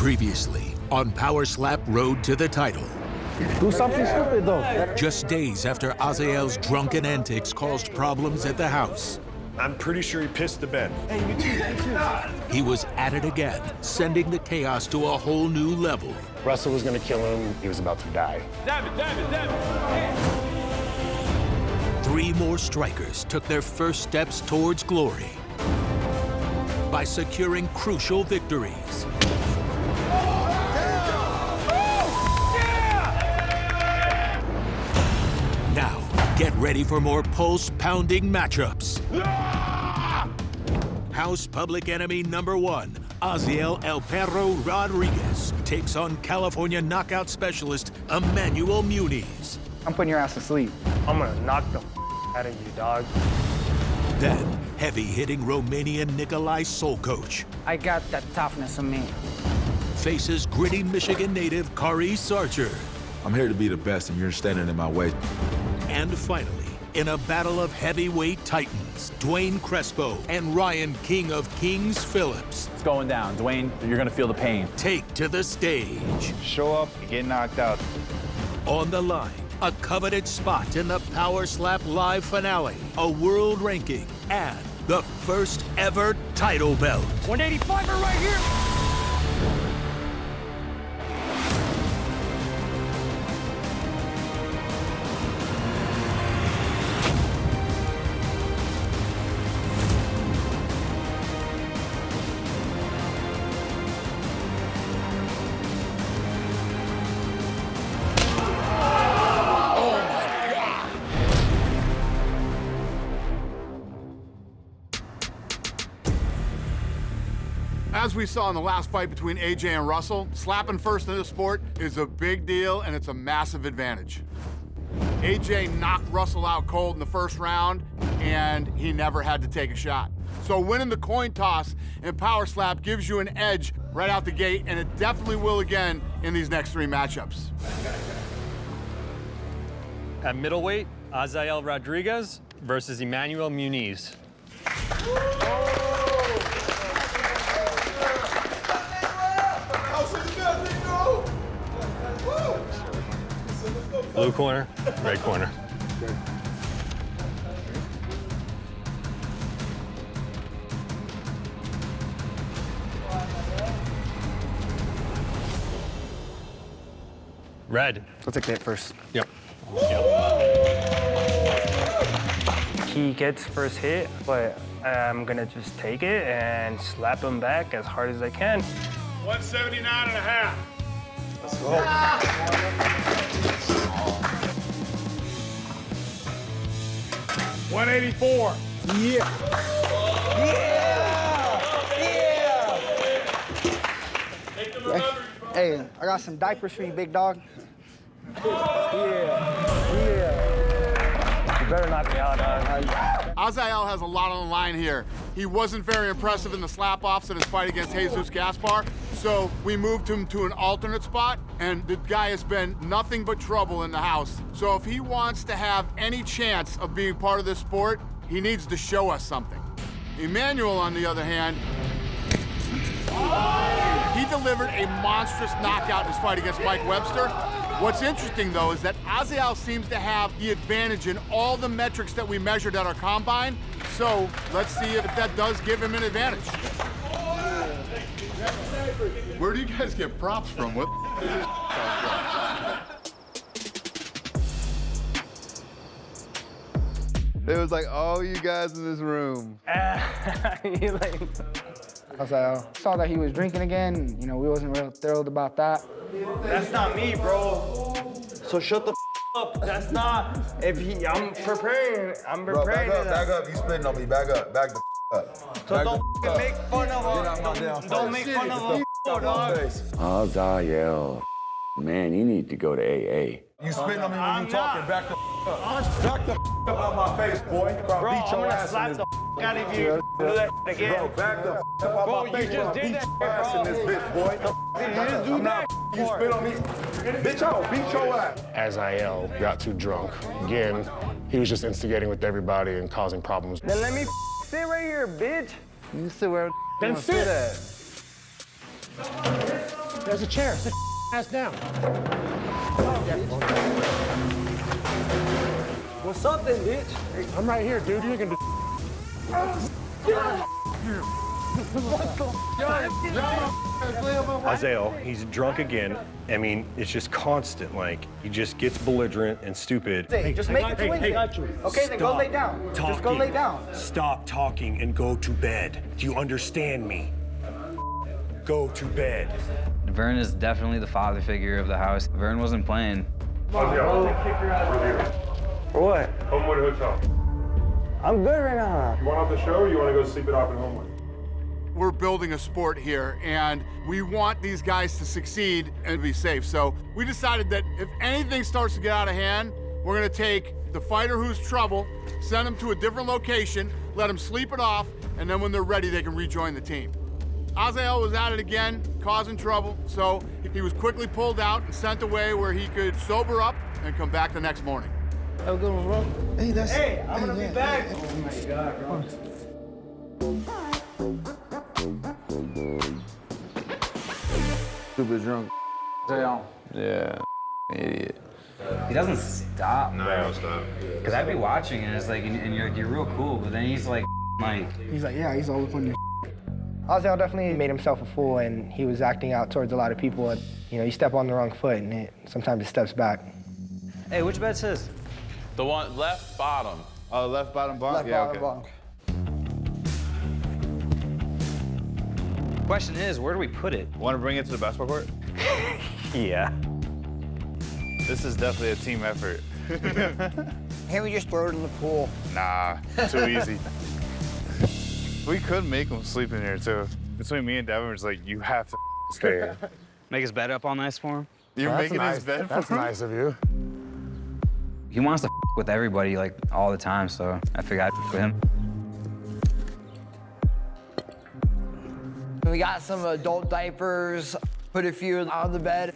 Previously on Power Slap Road to the Title. Do something stupid, though. Just days after Azael's drunken antics caused problems at the house. I'm pretty sure he pissed the bed. Hey, you too. He was at it again, sending the chaos to a whole new level. Russell was gonna kill him. He was about to die. Damn it. 3 more strikers took their first steps towards glory by securing crucial victories. Now, get ready for more pulse-pounding matchups. House Public Enemy #1, Azael El Perro Rodriguez, takes on California knockout specialist Emmanuel Muniz. I'm putting your ass to sleep. I'm gonna knock the out of you, dog. Then, heavy-hitting Romanian Nikolai Soulcoach I got that toughness in me. faces gritty Michigan native Kari Sarcher. I'm here to be the best, and you're standing in my way. And finally, in a battle of heavyweight titans, Dwayne Crespo and Ryan King of Kings Phillips It's going down. Dwayne, you're gonna feel the pain. take to the stage. Show up, you get knocked out. On the line, a coveted spot in the Power Slap Live finale, a world ranking, and the first ever title belt. 185er right here. As we saw in the last fight between AJ and Russell, slapping first in this sport is a big deal and it's a massive advantage. AJ knocked Russell out cold in the first round and he never had to take a shot. So winning the coin toss in Power Slap gives you an edge right out the gate, and it definitely will again in these next 3 matchups. At middleweight, Azael Rodriguez versus Emmanuel Muniz. Blue corner, red corner. Red. I'll take that first. Yep. He gets first hit, but I'm gonna just take it and slap him back as hard as I can. 179 and a half. Let's go. 184. Hey, I got some diapers for you, big dog. You better knock me out, dog. Azael has a lot on the line here. He wasn't very impressive in the slap-offs in his fight against Jesus Gaspar, so we moved him to an alternate spot, and the guy has been nothing but trouble in the house. So if he wants to have any chance of being part of this sport, he needs to show us something. Emmanuel, on the other hand, he delivered a monstrous knockout in his fight against Mike Webster. What's interesting, though, is that Azael seems to have the advantage in all the metrics that we measured at our combine. So let's see if that does give him an advantage. Where do you guys get props from? What? It was like all you guys in this room. You like... I saw that he was drinking again. You know, we wasn't real thrilled about that. That's not me, bro. So shut the up. That's not. If he, I'm preparing. I'm Bro, preparing. back up. You spitting on me. Back up. Back the up. So Back don't the up. make fun of him. Don't make fun of him, dog. Azael, man, you need to go to AA. You spitting on me when you talking. Back the up. Back the up out my face, boy. Bro, Beat I'm your gonna ass slap in the this. out of you. Do that again. Bro, back the up out Bro, my face. you just Beat did that, your ass in this bro. bitch, boy. You just do I'm that. not. You spit on me. Bitch, I'll beat your ass. Azael got too drunk. Again, he was just instigating with everybody and causing problems. Then let me sit right here, bitch. You sit where Then sit. There's a chair. Sit ass down. What's up then, bitch? I'm right here, dude. You can do. Azael, he's drunk again. I mean, it's just constant. Like, he just gets belligerent and stupid. Hey, just make it to Wednesday. Okay, then go lay down. Just go lay down. Stop talking and go to bed. Do you understand me? Go to bed. Vern is definitely the father figure of the house. Vern wasn't playing. For what? Homewood Hotel. I'm good right now. You want off the show or you want to go sleep it off at Homewood? We're building a sport here, and we want these guys to succeed and be safe. So we decided that if anything starts to get out of hand, we're gonna take the fighter who's trouble, send them to a different location, let them sleep it off, and then when they're ready, they can rejoin the team. Azael was at it again, causing trouble, so he was quickly pulled out and sent away where he could sober up and come back the next morning. Have a good one, bro. Hey, that's. Hey, I'm gonna be back. Oh my God, bro. Stupid drunk. Yeah, idiot. He doesn't stop. No, I don't stop. Because I'd be watching and it's like, and you're real cool, but then he's like, He's like, yeah, he's all up on your. Azael definitely made himself a fool, and he was acting out towards a lot of people. And you step on the wrong foot, and sometimes it steps back. hey, which bed's his? The one left bottom. Oh, left bottom bar? Left Yeah, bottom, okay. bottom. Question is, where do we put it? Want to bring it to the basketball court? Yeah. This is definitely a team effort. Can't we just throw it in the pool? Nah, too easy. We could make him sleep in here too. Between me and Devin, it's like, you have to stay here. Make his bed up all nice for him? You're making his bed for him? That's nice of you. He wants to with everybody, like, all the time, so I figured I'd with him. We got some adult diapers, put a few on the bed.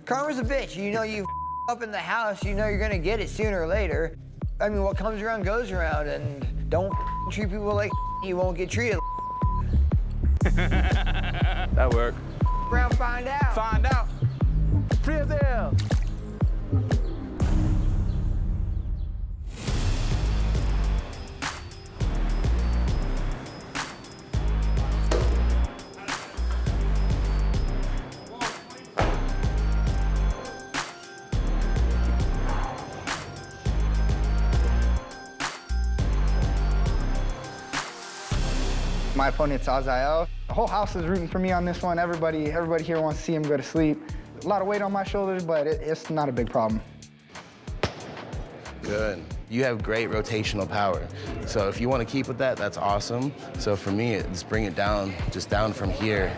Karma's a bitch. You up in the house, you're gonna get it sooner or later. I mean, what comes around goes around, and don't treat people like you won't get treated. That worked. Around, find out. Find out. Free as hell. My opponent's Azael. The whole house is rooting for me on this one. Everybody here wants to see him go to sleep. A lot of weight on my shoulders, but it's not a big problem. Good. You have great rotational power. So if you want to keep with that, that's awesome. So for me, just bring it down, just down from here,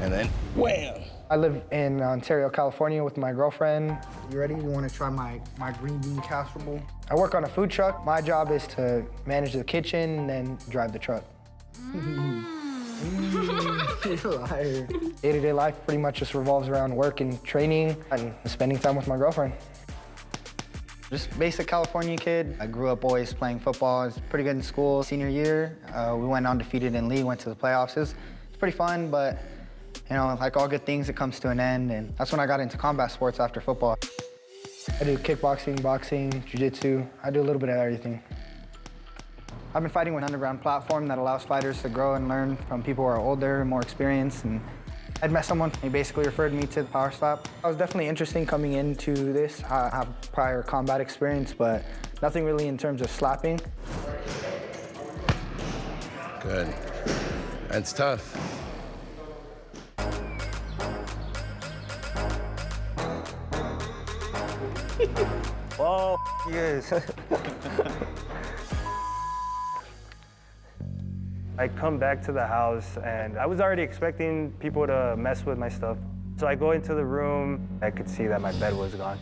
and then wham! I live in Ontario, California with my girlfriend. You ready? You want to try my green bean casserole? I work on a food truck. My job is to manage the kitchen and then drive the truck. Day-to-day life pretty much just revolves around work and training and spending time with my girlfriend. Just basic California kid. I grew up always playing football. I was pretty good in school. Senior year, we went undefeated in league, went to the playoffs. It's pretty fun, but like all good things, it comes to an end, and that's when I got into combat sports after football. I do kickboxing, boxing, jiu-jitsu. I do a little bit of everything. I've been fighting with an underground platform that allows fighters to grow and learn from people who are older and more experienced. And I'd met someone, he basically referred me to the power slap. I was definitely interesting coming into this. I have prior combat experience, but nothing really in terms of slapping. Good. That's tough. Oh, you guys. I come back to the house and I was already expecting people to mess with my stuff. So I go into the room, I could see that my bed was gone.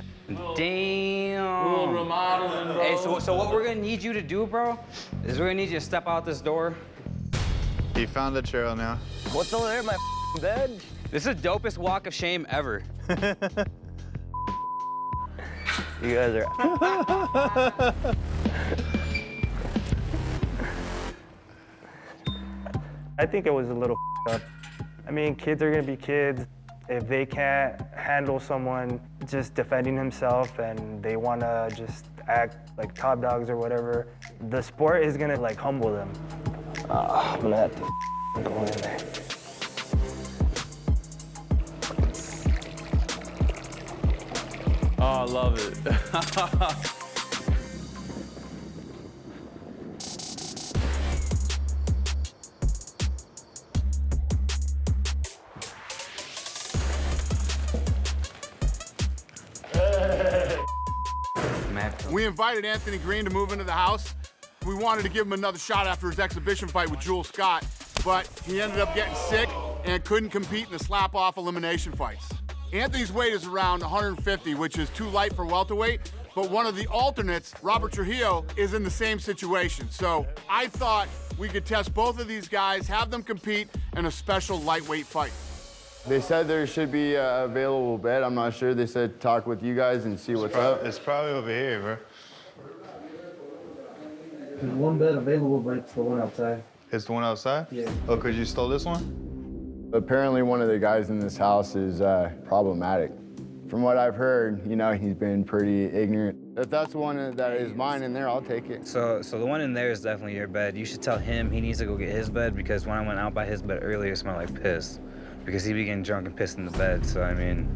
Damn. Little remodeling, bro. Hey, so what we're gonna need you to do, bro, is we're gonna need you to step out this door. He found the trail now. What's over there, my bed? This is the dopest walk of shame ever. You guys are... I think it was a little up. I mean, kids are gonna be kids. If they can't handle someone just defending himself and they want to just act like top dogs or whatever, the sport is gonna like humble them. I'm gonna have to go in there. Oh, I love it. We invited Anthony Green to move into the house. We wanted to give him another shot after his exhibition fight with Jules Scott, but he ended up getting sick and couldn't compete in the slap-off elimination fights. Anthony's weight is around 150, which is too light for welterweight, but one of the alternates, Robert Trujillo, is in the same situation. So I thought we could test both of these guys, have them compete in a special lightweight fight. They said there should be an available bed. I'm not sure. They said talk with you guys and see what's up. It's probably over here, bro. There's one bed available, but it's the one outside. It's the one outside? Yeah. Oh, because you stole this one? Apparently one of the guys in this house is problematic. From what I've heard, you know, he's been pretty ignorant. If that's the one that is mine in there, I'll take it. So the one in there is definitely your bed. You should tell him he needs to go get his bed, because when I went out by his bed earlier, it smelled like piss. Because he'd be getting drunk and pissed in the bed, so I mean.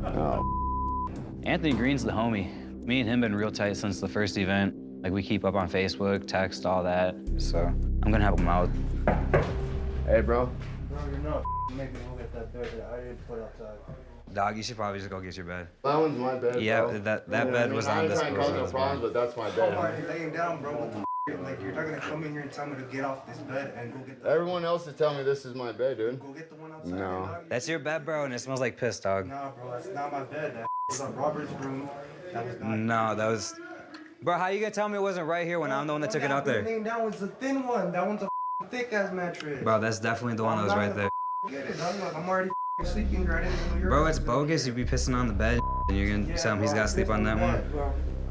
Oh. Anthony Green's the homie. Me and him been real tight since the first event. Like, we keep up on Facebook, text, all that. So I'm gonna help him out. Hey, bro. Bro, you're not making me look at that bed that I didn't put outside. Dog, you should probably just go get your bed. That one's my bed, Yeah, bro. that bed was on this I'm not trying to cause no problems, but that's my bed. Come on, you're laying down, bro. What the like, you're not gonna come in here and tell me to get off this bed and go get the... Everyone else is telling me this is my bed, dude. Go get the one outside. No. That's your bed, bro, and it smells like piss, dog. Nah, bro, that's not my bed. That was on Robert's room. That was not... No, that was... Bro, how you gonna tell me it wasn't right here when I'm the one that took it out there? That one's the thin one. That one's a thick-ass mattress. Bro, that's definitely the one that was right there. Get it, dog. I'm already sleeping right in. Bro, it's bogus. You be pissing on the bed, and you're gonna tell him he's gotta sleep on that one.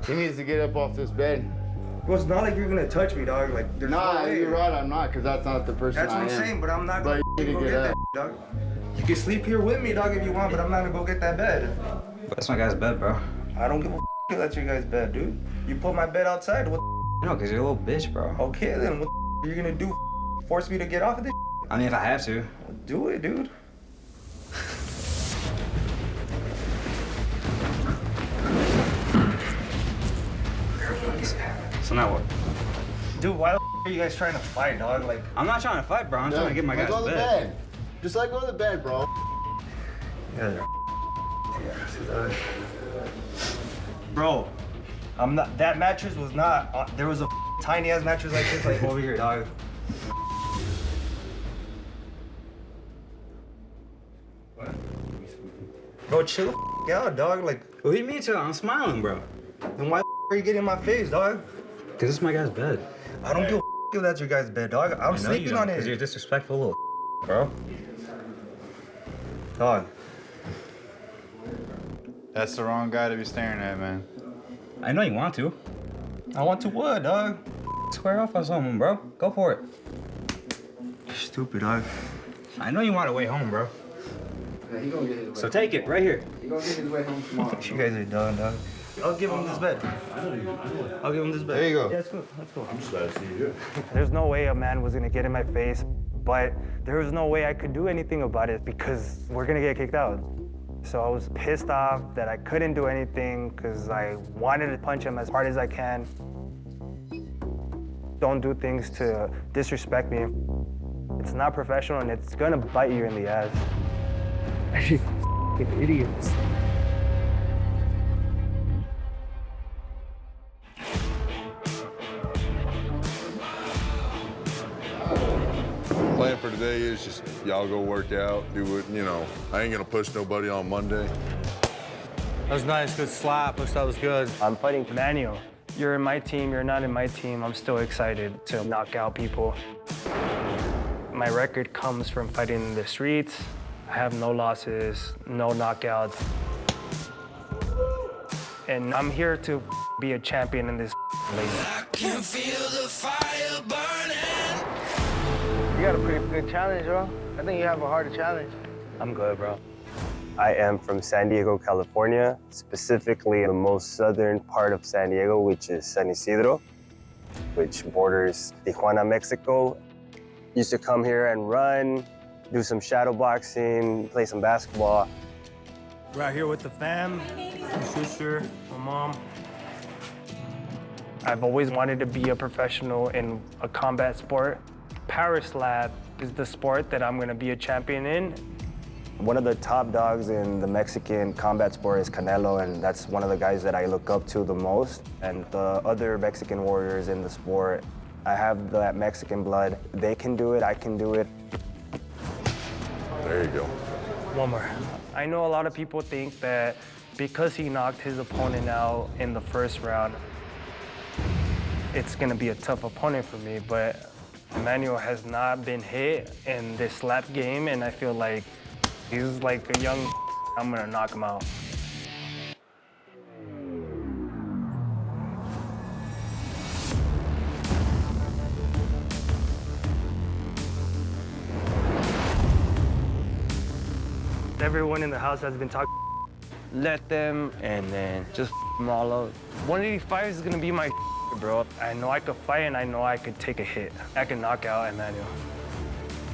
He needs to get up off this bed. Well, it's not like you're gonna touch me, dog. Like, there's Nah, no way. you're right, I'm not, because that's not the person That's what I'm saying, but I'm not gonna But you go need to get get that up. dog. You can sleep here with me, dog, if you want, but I'm not gonna go get that bed. But that's my guy's bed, bro. I don't give a if that's your guy's bed, dude. You put my bed outside, what No, because you're a little bitch, bro. Okay, then what are you gonna do? Force me to get off of this? I mean, if I have to. Do it, dude. So now what? Dude, why the are you guys trying to fight, dog? Like, I'm not trying to fight, bro. I'm trying to get my guy's bed. Just let go of the bed, bro. Yeah. Bro, I'm not. That mattress was not. There was a tiny ass mattress like this, like over here, dog. What? Bro, chill the out, dog. Like, what do you mean chill? I'm smiling, bro. Then why are you getting in my face, dog? Because it's my guy's bed. I don't give a if that's your guy's bed, dog. I'm sleeping on it. Because you're a disrespectful little bro. Dog. That's the wrong guy to be staring at, man. I know you want to. I want to what, dog? Square off on someone, bro. Go for it. You're stupid, dog. I know you want to way home, bro. Yeah, he gonna get his way. So take it, right here. He gonna get his way home tomorrow. You guys are done, dog. I'll give him this bed. I'll give him this bed. There you go. Yeah, let's go. Let's go. I'm just glad to see you. There's no way a man was gonna get in my face, but there was no way I could do anything about it because we're gonna get kicked out. So I was pissed off that I couldn't do anything because I wanted to punch him as hard as I can. Don't do things to disrespect me. It's not professional and it's gonna bite you in the ass. Idiots. Plan for today is just y'all go work out, do what, you know. I ain't gonna push nobody on Monday. That was nice, good slap. Looks that was good. I'm fighting Manuel. You're in my team, you're not in my team. I'm still excited to knock out people. My record comes from fighting in the streets. I have no losses, no knockouts. And I'm here to be a champion in this league. I can feel the fire burning. You got a pretty good challenge, bro. I think you have a harder challenge. I'm good, bro. I am from San Diego, California, specifically the most southern part of San Diego, which is San Isidro, which borders Tijuana, Mexico. Used to come here and run, do some shadow boxing, play some basketball. Right here with the fam, my sister, my mom. I've always wanted to be a professional in a combat sport. Power slap is the sport that I'm gonna be a champion in. One of the top dogs in the Mexican combat sport is Canelo, and that's one of the guys that I look up to the most. And the other Mexican warriors in the sport, I have that Mexican blood. They can do it, I can do it. There you go. One more. I know a lot of people think that because he knocked his opponent out in the first round, it's gonna be a tough opponent for me, but Emmanuel has not been hit in this slap game, and I feel like he's like a young, I'm gonna knock him out. Everyone in the house has been talking. Let them, and then just them all out. 185 is gonna be my bro. I know I could fight, and I know I could take a hit. I can knock out Emmanuel.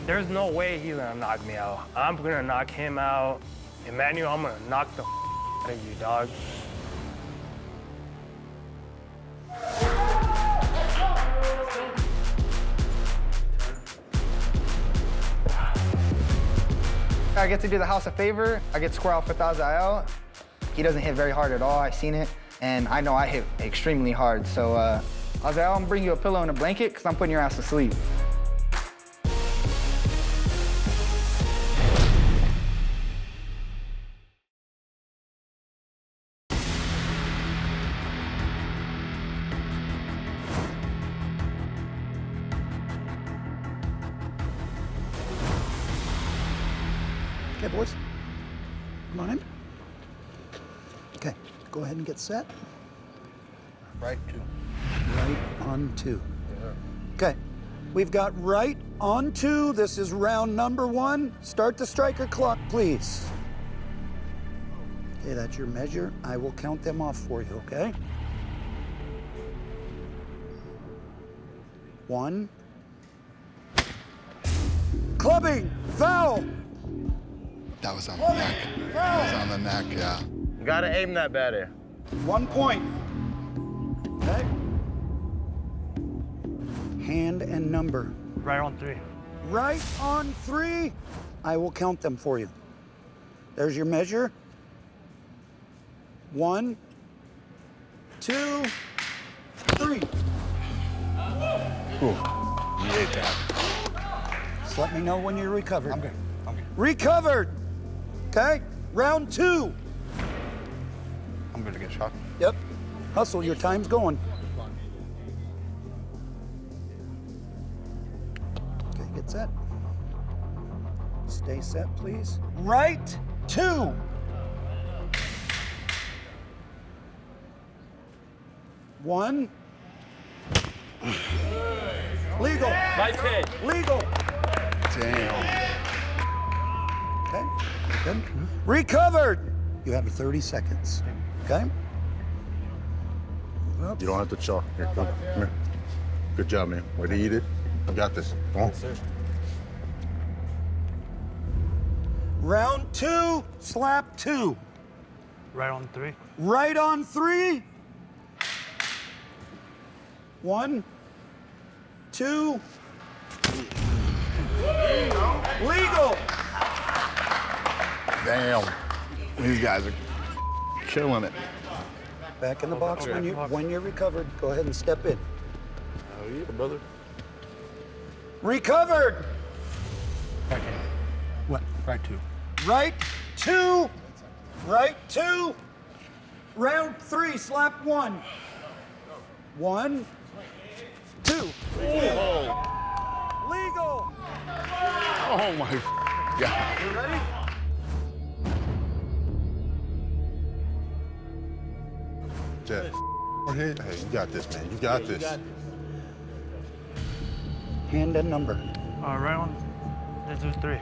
There's no way he's gonna knock me out. I'm gonna knock him out. Emmanuel, I'm gonna knock the out of you, dog. I get to do the house a favor. I get to square off with Azael. He doesn't hit very hard at all. I've seen it, and I know I hit extremely hard. So, Azael, I'm gonna bring you a pillow and a blanket because I'm putting your ass to sleep. Okay, boys, come on in. Okay, go ahead and get set. Right two. Right on two. Okay, we've got right on two. This is round number one. Start the striker clock, please. Okay, that's your measure. I will count them off for you, okay? 1. Clubbing, foul. That was on the neck. That was on the neck, yeah. You gotta aim that better. 1 point. Okay. Hand and number. Right on 3. Right on 3. I will count them for you. There's your measure. 1, 2, 3. Ooh, you ate that. Just let me know when you're recovered. I'm good. Recovered. Okay, round 2. I'm gonna get shot. Yep. Hustle, your time's going. Okay, get set. Stay set, please. Right 2. One. Legal. Right hit. Legal. Damn. Okay, good. Recovered. You have 30 seconds. Okay? You don't have to chalk. Here, come here. Good job, man. Way to eat it. I got this. Come on. Round 2, slap 2. Right on 3. Right on 3. 1, 2. Legal. Damn. These guys are killing it. Back in the box when you're recovered. Go ahead and step in. Oh, yeah, brother. Recovered. What? Right two. Right 2. Right 2. Round 3, slap 1. 1, 2. Legal. Oh my God. You ready? Jeff. Hey, you got this, man. You got this. Hand and number. Right on. Let's do 3.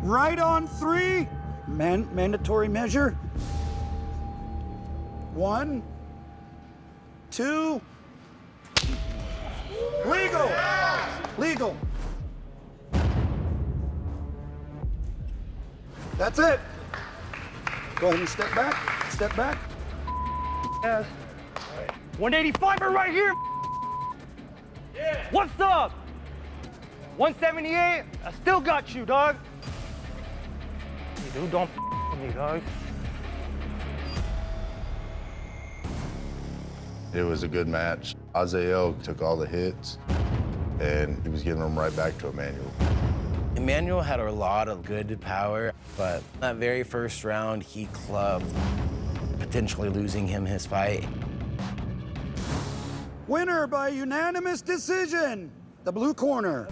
Right on 3. Mandatory measure. 1, 2. Legal. Legal. That's it. Go ahead and step back. Step back. Yes. 185er right here. Yeah. What's up? 178. I still got you, dog. You dude, don't with me, dog. It was a good match. Azael took all the hits, and he was giving them right back to Emmanuel. Emmanuel had a lot of good power, but that very first round, he clubbed, potentially losing him his fight. Winner by unanimous decision, the blue corner.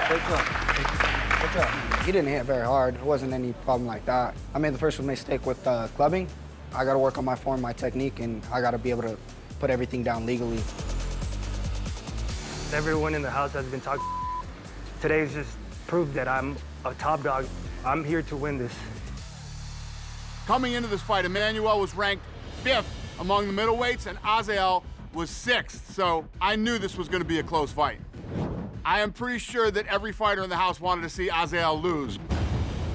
Great job. He didn't hit very hard. It wasn't any problem like that. I made the first mistake with clubbing. I got to work on my form, my technique, and I got to be able to put everything down legally. Everyone in the house has been talking. Today's just proved that I'm a top dog. I'm here to win this. Coming into this fight, Emmanuel was ranked 5th among the middleweights, and Azael was 6th, so I knew this was going to be a close fight. I am pretty sure that every fighter in the house wanted to see Azael lose,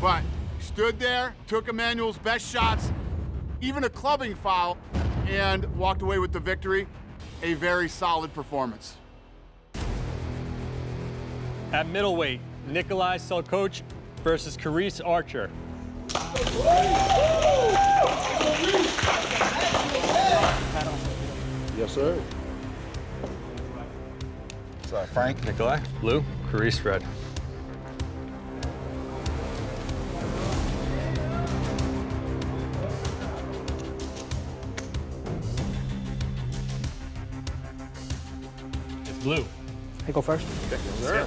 but he stood there, took Emmanuel's best shots, even a clubbing foul, and walked away with the victory. A very solid performance. At middleweight, Nikolai Soulcoach versus Crespo Archer. Yes, sir. Frank. Nikolai, blue, Crespo red. It's blue. I go first? Okay. Yes, sir.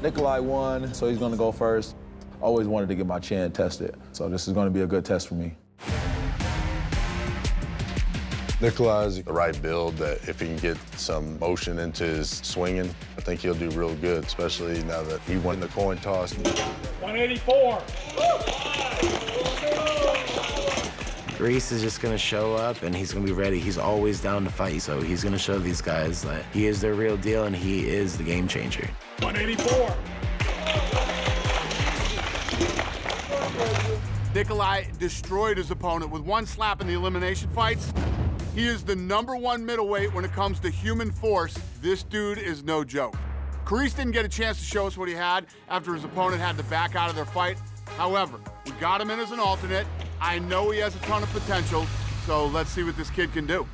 Nikolai won, so he's gonna go first. Always wanted to get my chin tested, so this is gonna be a good test for me. Nikolai's the right build that if he can get some motion into his swinging, I think he'll do real good, especially now that he won the coin toss. 184. Reese is just gonna show up and he's gonna be ready. He's always down to fight, so he's gonna show these guys that he is their real deal and he is the game changer. 184. Nikolai destroyed his opponent with one slap in the elimination fights. He is the #1 middleweight when it comes to human force. This dude is no joke. Crespo didn't get a chance to show us what he had after his opponent had to back out of their fight. However, we got him in as an alternate. I know he has a ton of potential, so let's see what this kid can do.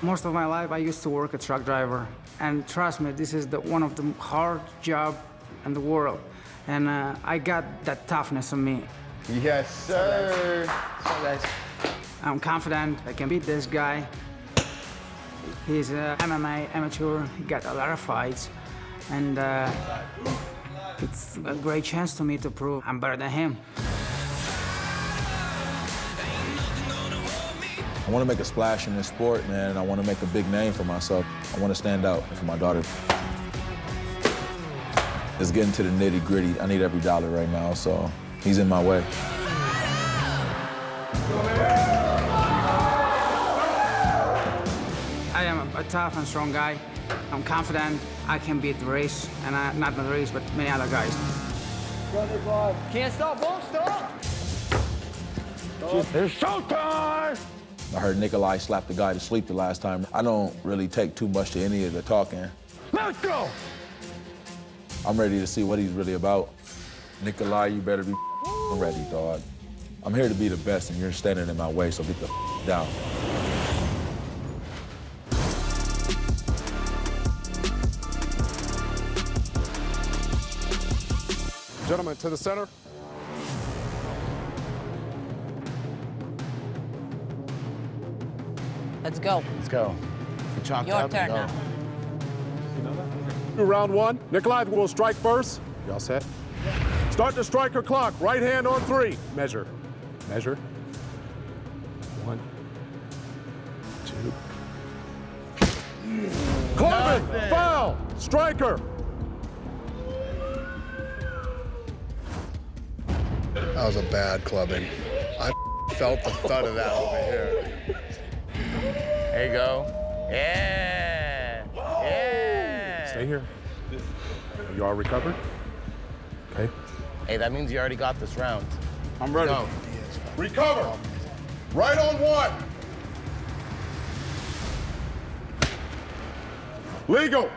Most of my life, I used to work a truck driver. And trust me, this is one of the hard job in the world. And I got that toughness in me. Yes, sir. So guys, I'm confident I can beat this guy. He's an MMA amateur. He got a lot of fights. And it's a great chance to me to prove I'm better than him. I want to make a splash in this sport, man, and I want to make a big name for myself. I want to stand out for my daughter. It's getting to the nitty-gritty. I need every dollar right now, so he's in my way. I am a tough and strong guy. I'm confident I can beat the race, and not the race, but many other guys. Can't stop, won't stop. It's showtime! I heard Nikolai slap the guy to sleep the last time. I don't really take too much to any of the talking. Let's go! I'm ready to see what he's really about. Nikolai, you better be ready, dog. I'm here to be the best, and you're standing in my way, so get the down. Gentlemen, to the center. Let's go. Let's go. Chalk Your up turn and now. go. Round one. Nikolai will strike first. Y'all set? Start the striker clock. Right hand on 3. Measure. Measure. 1, 2, Hey, foul! Striker! That was a bad clubbing. I felt the thud of that over here. There you go. Yeah. Yeah. Stay here. You all recovered? Okay. Hey, that means you already got this round. I'm ready. Go. Recover! Right on one! Legal!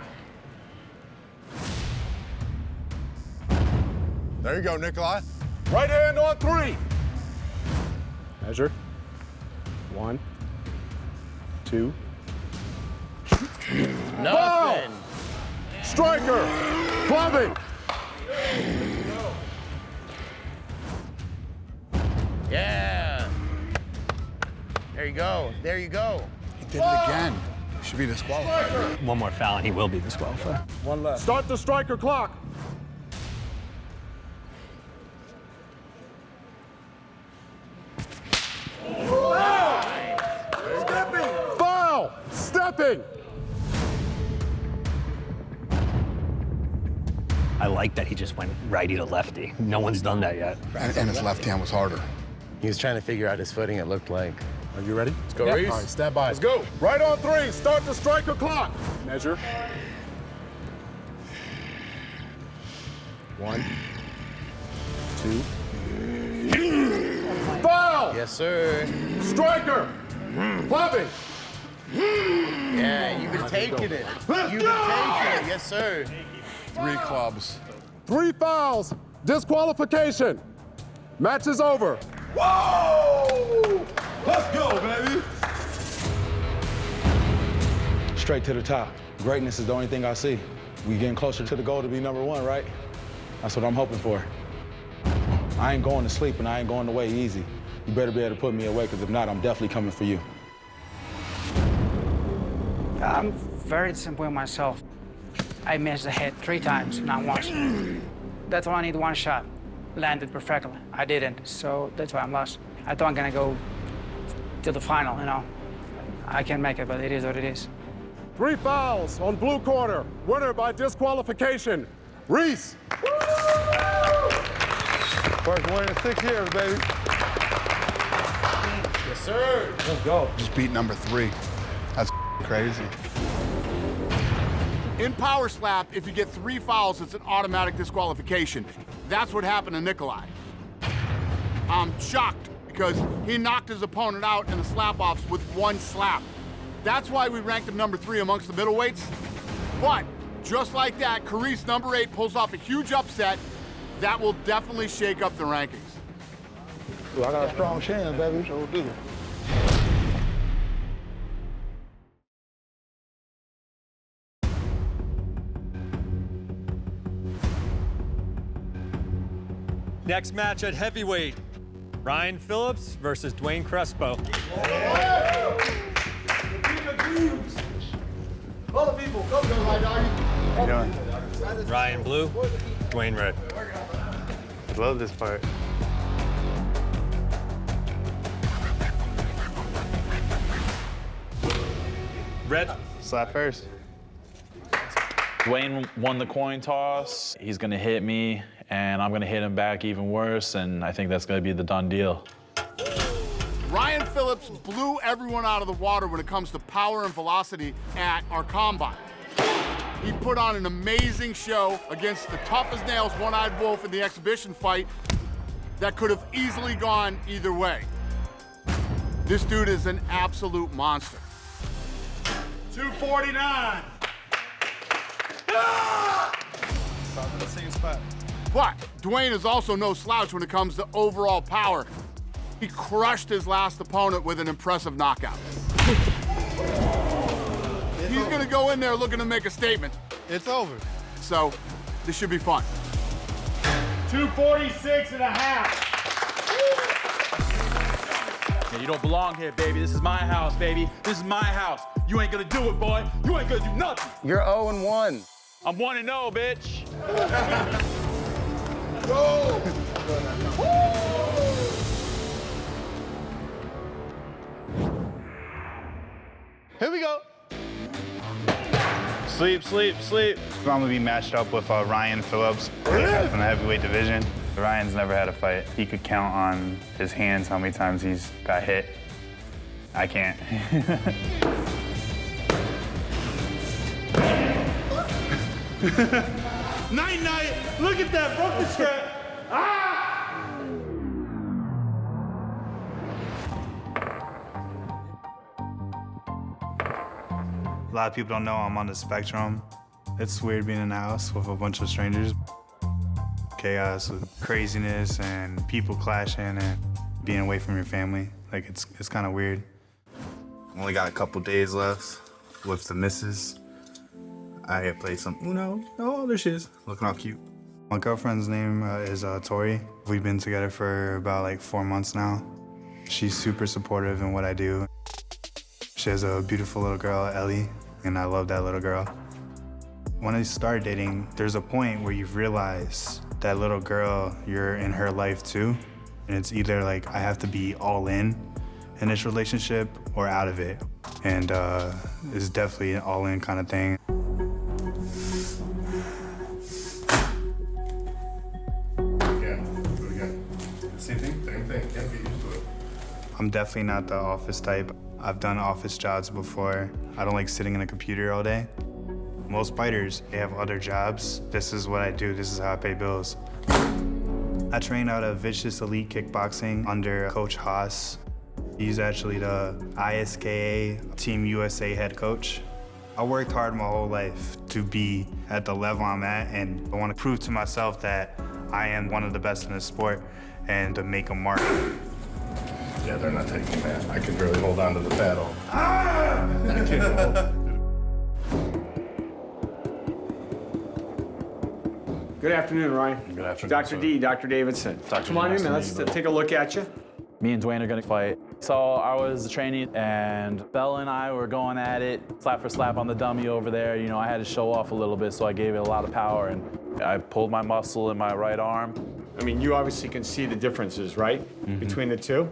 There you go, Nikolai. Right hand on 3. Measure. 1, 2. Nothing. Striker! Clubbing! Yeah. There you go. There you go. He did it again. He should be disqualified. One more foul and he will be disqualified. One left. Start the striker clock. Stepping! Foul! Stepping! I like that he just went righty to lefty. No one's done that yet. And his left hand was harder. He was trying to figure out his footing, it looked like. Are you ready? Let's go, Reese. All right, stand by. Let's go. Right on 3. Start the striker clock. Measure. 1, 2. Foul! Yes, sir. Striker! Clubbing! Yeah, you've been taking it. You've been taking it. Yes, sir. 3 clubs. 3 fouls. Disqualification. Match is over. Whoa! Let's go, baby! Straight to the top. Greatness is the only thing I see. We getting closer to the goal to be #1, right? That's what I'm hoping for. I ain't going to sleep and I ain't going away easy. You better be able to put me away, because if not, I'm definitely coming for you. I'm very simple with myself. I missed the hit 3 times, not once. That's why I need 1 shot. Landed perfectly. I didn't, so that's why I'm lost. I thought I'm gonna go to the final, you know. I can't make it, but it is what it is. 3 fouls on blue corner. Winner by disqualification. Reese. First win in 6 years, baby. Yes, sir. Let's go. Just beat #3. That's crazy. In power slap, if you get 3 fouls, it's an automatic disqualification. That's what happened to Nikolai. I'm shocked because he knocked his opponent out in the slap-offs with 1 slap. That's why we ranked him #3 amongst the middleweights. But just like that, Karice, #8, pulls off a huge upset that will definitely shake up the rankings. Ooh, I got a strong chin, baby. Sure do. Next match at heavyweight, Ryan Phillips versus Dwayne Crespo. All the people, go, my doggy. How you doing? Ryan blue, Dwayne red. I love this part. Red. Slap first. Dwayne won the coin toss. He's gonna hit me, and I'm gonna hit him back even worse, and I think that's gonna be the done deal. Ryan Phillips blew everyone out of the water when it comes to power and velocity at our combine. He put on an amazing show against the tough-as-nails one-eyed wolf in the exhibition fight that could have easily gone either way. This dude is an absolute monster. 249. The same spot. But Dwayne is also no slouch when it comes to overall power. He crushed his last opponent with an impressive knockout. He's gonna go in there looking to make a statement. It's over. So this should be fun. 246 and a half. Yeah, you don't belong here, baby. This is my house, baby. This is my house. You ain't gonna do it, boy. You ain't gonna do nothing. You're 0-1. I'm 1-0, bitch. Go! Here we go. Sleep, sleep, sleep. I'm gonna be matched up with Ryan Phillips from the heavyweight division. Ryan's never had a fight. He could count on his hands how many times he's got hit. I can't. Night, night. Look at that, broke the strap. Ah! A lot of people don't know I'm on the spectrum. It's weird being in a house with a bunch of strangers. Chaos, craziness, and people clashing, and being away from your family. Like, it's kind of weird. Only got a couple days left with the missus. I play some Uno. Oh, there she is, looking all cute. My girlfriend's name is Tori. We've been together for about like 4 months now. She's super supportive in what I do. She has a beautiful little girl, Ellie, and I love that little girl. When I started dating, there's a point where you realize that little girl, you're in her life too. And it's either like, I have to be all in this relationship or out of it. And it's definitely an all in kind of thing. Same thing? Same thing. Can't get used to it. I'm definitely not the office type. I've done office jobs before. I don't like sitting in a computer all day. Most fighters, they have other jobs. This is what I do. This is how I pay bills. I train out of Vicious Elite Kickboxing under Coach Haas. He's actually the ISKA Team USA head coach. I worked hard my whole life to be at the level I'm at, and I want to prove to myself that I am one of the best in the sport and to make a mark. Yeah, they're not taking that. I could really hold on to the paddle. Ah! I can't hold. Good afternoon, Ryan. Good afternoon, Dr. sir. D, Dr. Davidson. Dr. Come on D, in, man. nice to Let's meet you, take a look at you. Me and Dwayne are gonna fight. So I was training and Bella and I were going at it, slap for slap on the dummy over there. You know, I had to show off a little bit, so I gave it a lot of power and I pulled my muscle in my right arm. I mean, you obviously can see the differences, right? Between the two.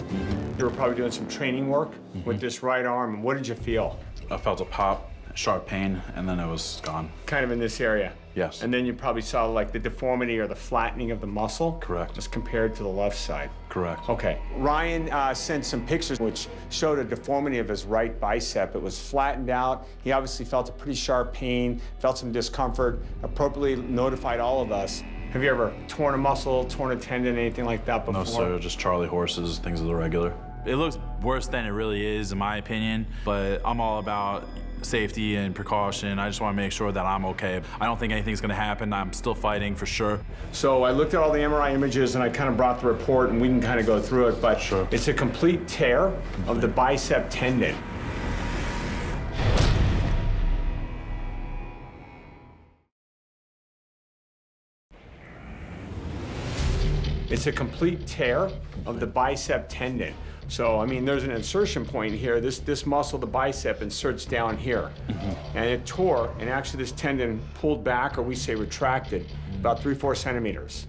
You were probably doing some training work with this right arm. What did you feel? I felt a pop, sharp pain, and then it was gone. Kind of in this area. Yes. And then you probably saw like the deformity or the flattening of the muscle. Correct. As compared to the left side. Correct. Okay. Ryan sent some pictures which showed a deformity of his right bicep. It was flattened out. He obviously felt a pretty sharp pain, felt some discomfort, appropriately notified all of us. Have you ever torn a muscle, torn a tendon, anything like that before? No, sir, just Charlie horses, things of the regular. It looks worse than it really is, in my opinion, but I'm all about safety and precaution. I just want to make sure that I'm okay. I don't think anything's going to happen. I'm still fighting for sure. So I looked at all the MRI images and I kind of brought the report and we can kind of go through it, but sure. It's a complete tear of the bicep tendon. It's a complete tear of the bicep tendon. So, I mean, there's an insertion point here. This muscle, the bicep, inserts down here. And it tore, and actually this tendon pulled back, or we say retracted, about 3-4 centimeters.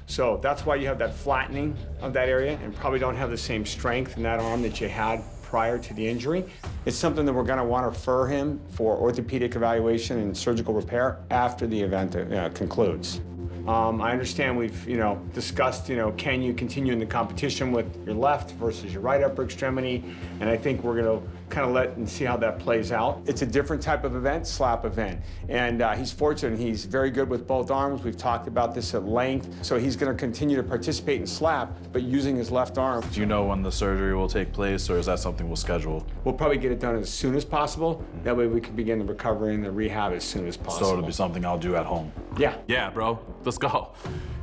So that's why you have that flattening of that area and probably don't have the same strength in that arm that you had prior to the injury. It's something that we're gonna want to refer him for orthopedic evaluation and surgical repair after the event concludes. I understand we've, discussed, can you continue in the competition with your left versus your right upper extremity, and I think we're gonna kind of let and see how that plays out. It's a different type of event, slap event, and he's fortunate. He's very good with both arms. We've talked about this at length, so he's gonna continue to participate in slap, but using his left arm. Do you know when the surgery will take place, or is that something we'll schedule? We'll probably get it done as soon as possible. That way we can begin the recovery and the rehab as soon as possible. So it'll be something I'll do at home? Yeah. Yeah, bro. Let's go.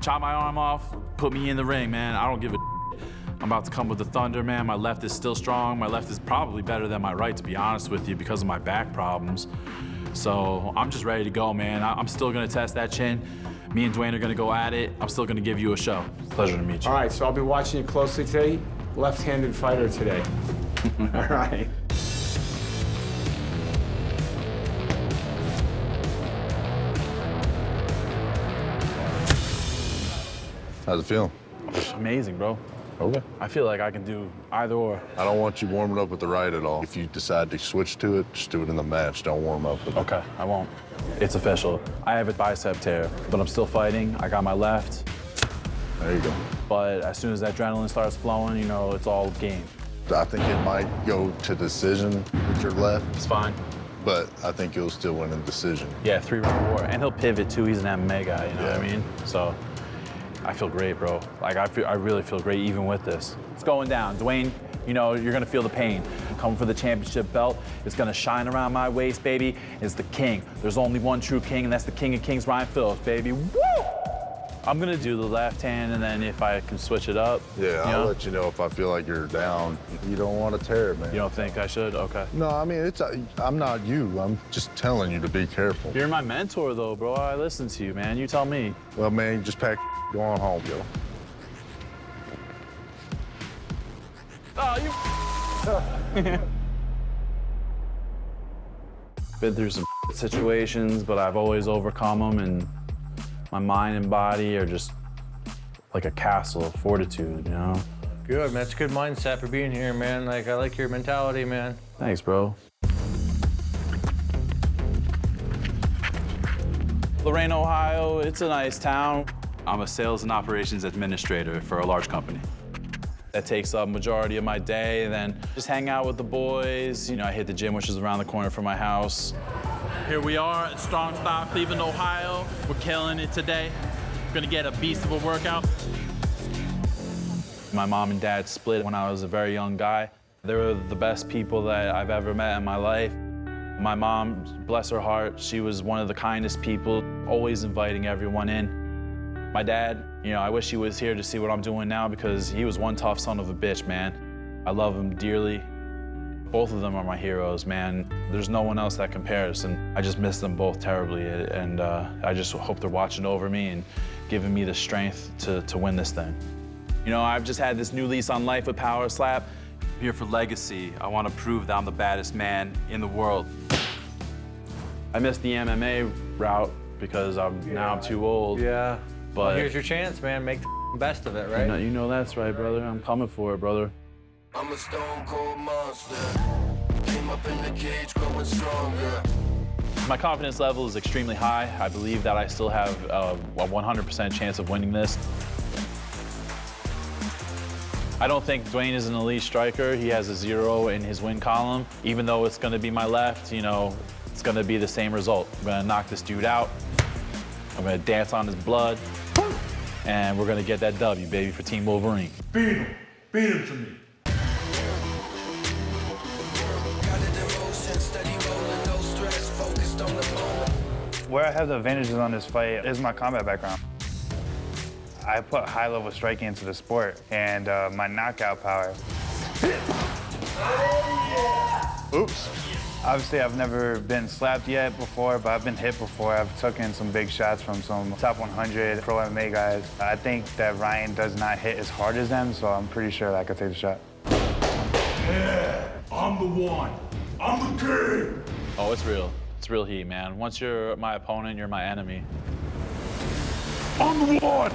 Chop my arm off, put me in the ring, man. I don't give a I'm about to come with the thunder, man. My left is still strong. My left is probably better than my right, to be honest with you, because of my back problems. So I'm just ready to go, man. I'm still gonna test that chin. Me and Dwayne are gonna go at it. I'm still gonna give you a show. Pleasure to meet you. All right, so I'll be watching you closely today. Left-handed fighter today. All right. How's it feel? Amazing, bro. Okay. I feel like I can do either or. I don't want you warming up with the right at all. If you decide to switch to it, just do it in the match. Don't warm up with it. Okay, I won't. It's official. I have a bicep tear, but I'm still fighting. I got my left. There you go. But as soon as that adrenaline starts flowing, you know, it's all game. I think it might go to decision with your left. It's fine. But I think you'll still win in decision. Yeah, 3-round war. And he'll pivot too. He's an MMA guy, you know what I mean? So I feel great, bro. Like, I really feel great even with this. It's going down. Dwayne, you know, you're gonna feel the pain. Coming for the championship belt. It's gonna shine around my waist, baby. It's the king. There's only one true king, and that's the king of kings, Ryan Phillips, baby. Woo! I'm gonna do the left hand, and then if I can switch it up. Yeah, I'll let you know if I feel like you're down. You don't want to tear it, man. You don't think I should? Okay. No, I mean, I'm not you. I'm just telling you to be careful. You're my mentor, though, bro. I listen to you, man. You tell me. Well, man, just pack, go on home, yo. Oh, you. Been through some situations, but I've always overcome them, and my mind and body are just like a castle of fortitude, you know? Good, man. That's a good mindset for being here, man. Like, I like your mentality, man. Thanks, bro. Lorain, Ohio, it's a nice town. I'm a sales and operations administrator for a large company. That takes up majority of my day, and then just hang out with the boys. You know, I hit the gym, which is around the corner from my house. Here we are at Strong Style, Cleveland, Ohio. We're killing it today. We're gonna get a beast of a workout. My mom and dad split when I was a very young guy. They were the best people that I've ever met in my life. My mom, bless her heart, she was one of the kindest people, always inviting everyone in. My dad, you know, I wish he was here to see what I'm doing now because he was one tough son of a bitch, man. I love him dearly. Both of them are my heroes, man. There's no one else that compares, and I just miss them both terribly, and I just hope they're watching over me and giving me the strength to win this thing. You know, I've just had this new lease on life with Power Slap. I'm here for legacy. I want to prove that I'm the baddest man in the world. I missed the MMA route because now I'm too old. Yeah. But well, here's your chance, man. Make the best of it, right? You know that's right, brother. I'm coming for it, brother. I'm a stone cold monster. Came up in the cage, growing stronger. My confidence level is extremely high. I believe that I still have a 100% chance of winning this. I don't think Dwayne is an elite striker. He has a 0 in his win column. Even though it's gonna be my left, you know, it's gonna be the same result. I'm gonna knock this dude out. I'm gonna dance on his blood. And we're gonna get that W, baby, for Team Wolverine. Beat him. Beat him to me. Where I have the advantages on this fight is my combat background. I put high-level striking into the sport and my knockout power. Oops. Obviously, I've never been slapped yet before, but I've been hit before. I've taken some big shots from some top 100 pro MMA guys. I think that Ryan does not hit as hard as them, so I'm pretty sure that I could take the shot. Yeah, I'm the one. I'm the king. Oh, it's real. It's real heat, man. Once you're my opponent, you're my enemy. I'm the one.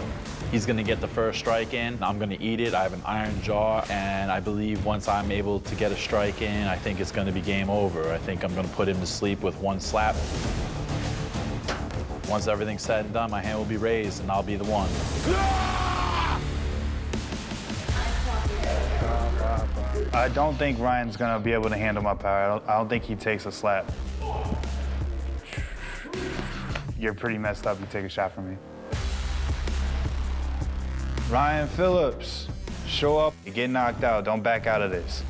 He's gonna get the first strike in. I'm gonna eat it. I have an iron jaw, and I believe once I'm able to get a strike in, I think it's gonna be game over. I think I'm gonna put him to sleep with one slap. Once everything's said and done, my hand will be raised, and I'll be the one. I don't think Ryan's gonna be able to handle my power. I don't think he takes a slap. You're pretty messed up. You take a shot from me. Ryan Phillips, show up, you get knocked out. Don't back out of this.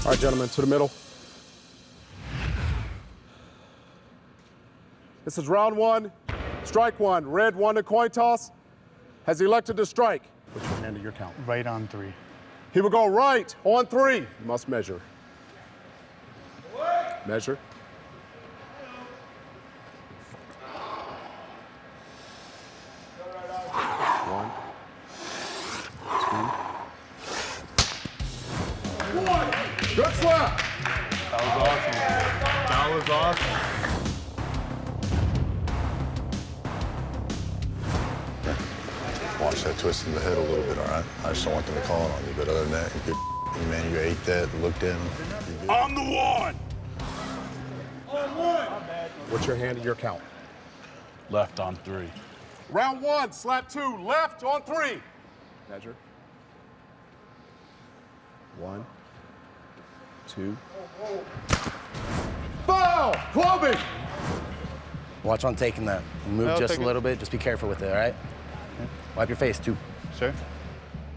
All right, gentlemen, to the middle. This is round one. Strike one. Red won the coin toss. Has elected to strike. Put your hand to your count. Right on 3. He will go right on 3. You must measure. Measure. One, two. Good slap. That was awesome. That was awesome. Watch that twist in the head a little bit, all right? I just don't want them to call it on you, but other than that, you're good. Man, you ate that, looked at him. On the one. What's your hand to your count? Left on 3. Round 1, slap 2, left on 3. Measure. 1, 2. Foul! Clubbing! Watch on taking that. Move just a little bit. Just be careful with it, all right? Wipe your face, too. Sure.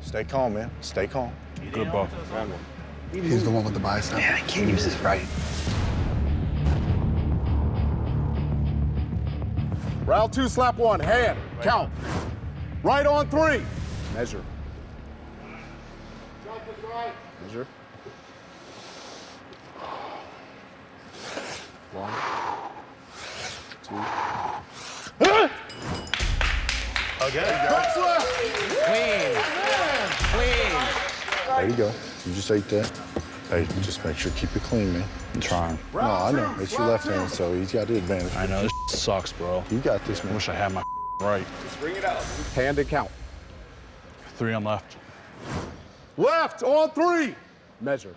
Stay calm, man. Stay calm. Good ball. He's the one with the bicep. Yeah, I can't use this right. Round 2, slap 1, hand, count. Right on 3. Measure. Measure. 1, 2. Okay. Clean. Clean. There you go. You just ate that. Hey, just make sure keep it clean, man. I'm trying. No, I know. It's your left hand, so he's got the advantage. I know, this sucks, bro. You got this, man. I wish I had my right. Bring it out. Hand and count. 3 on left. Left on 3. Measure.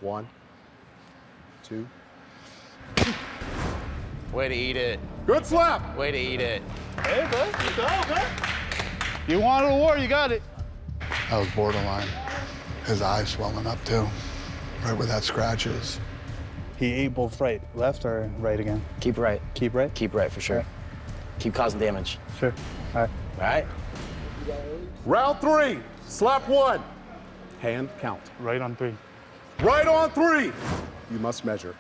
One, 2. Way to eat it. Good slap. Way to eat it. Hey, bud. Good job, man. You wanted a war, you got it. That was borderline. His eyes swelling up too, right where that scratch is. He ate both right. Left or right again? Keep right. Keep right? Keep right, for sure. Right. Keep causing damage. Sure. All right. All right? Round 3, slap 1. Hand, count. Right on 3. Right on 3. You must measure.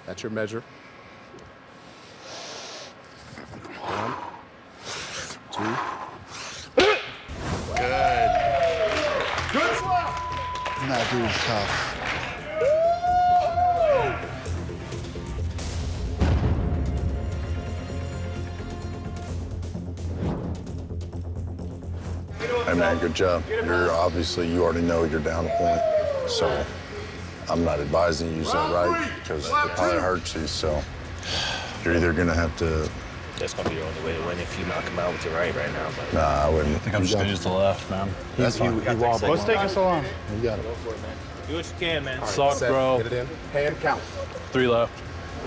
That's your measure. 1, 2. Good. Good slap. That dude's tough. Hey, man, good job. You're obviously, you already know you're down a point. So I'm not advising you to use that right because it probably hurts you. So you're either going to have to. That's going to be your only way to win if you knock him out with your right now. But Nah, I wouldn't. I think I'm just going to use the left, man. That's fine. What's taking so long? You got it. Do what you can, man. Sucks, bro. Get it in. Hand, count. 3 left.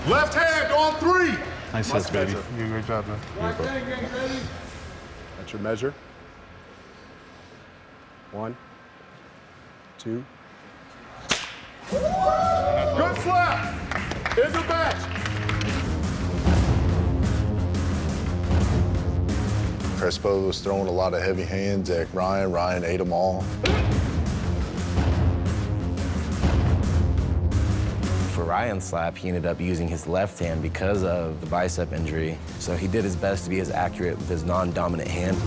Left hand on 3. Nice hits, baby. You did a great job, man. That's your measure. 1, 2. Good slap. In the match. Crespo was throwing a lot of heavy hands at Ryan. Ryan ate them all. for Ryan's slap, he ended up using his left hand because of the bicep injury. So he did his best to be as accurate with his non-dominant hand.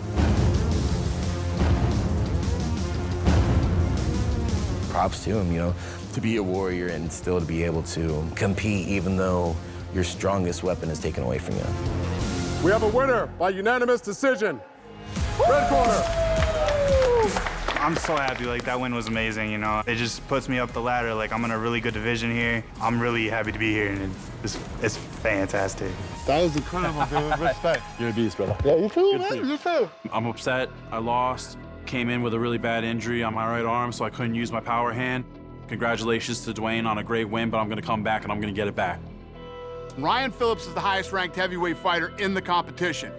Props to him, you know, to be a warrior and still to be able to compete even though your strongest weapon is taken away from you. We have a winner by unanimous decision. Red corner. I'm so happy, like that win was amazing, you know. It just puts me up the ladder, like I'm in a really good division here. I'm really happy to be here and it's fantastic. That was incredible, dude. Respect. You're a beast, brother. Yeah, you too, Good man. for you. You too. I'm upset. I lost. Came in with a really bad injury on my right arm, so I couldn't use my power hand. Congratulations to Dwayne on a great win, but I'm gonna come back and I'm gonna get it back. Ryan Phillips is the highest ranked heavyweight fighter in the competition.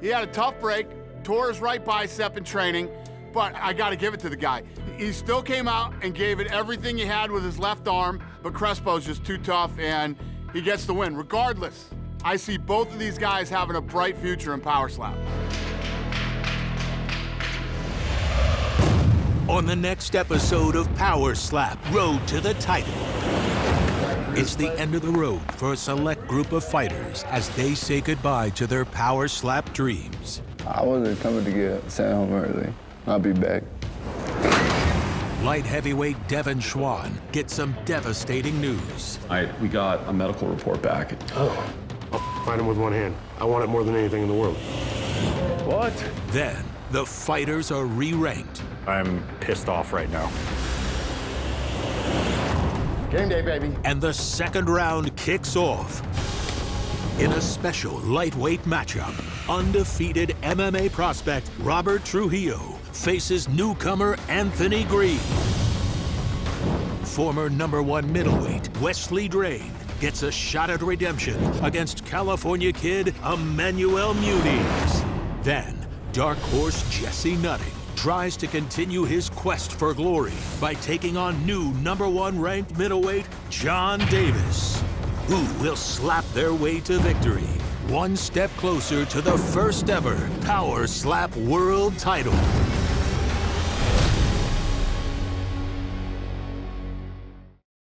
He had a tough break, tore his right bicep in training, but I gotta give it to the guy. He still came out and gave it everything he had with his left arm, but Crespo's just too tough and he gets the win. Regardless, I see both of these guys having a bright future in Power Slap. on the next episode of Power Slap Road to the Title. It's the end of the road for a select group of fighters as they say goodbye to their Power Slap dreams. I wasn't coming to get sent home early. I'll be back. Light heavyweight Devin Schwan gets some devastating news. We got a medical report back. Oh, I'll fight him with one hand. I want it more than anything in the world. What? Then the fighters are re-ranked. I'm pissed off right now. Game day, baby. And the second round kicks off. In a special lightweight matchup, undefeated MMA prospect Robert Trujillo faces newcomer Anthony Green. Former #1 middleweight Wesley Drain gets a shot at redemption against California kid Emmanuel Muniz. Then, dark horse Jesse Nutting tries to continue his quest for glory by taking on new #1 ranked middleweight John Davis. Who will slap their way to victory? One step closer to the first ever Power Slap World Title.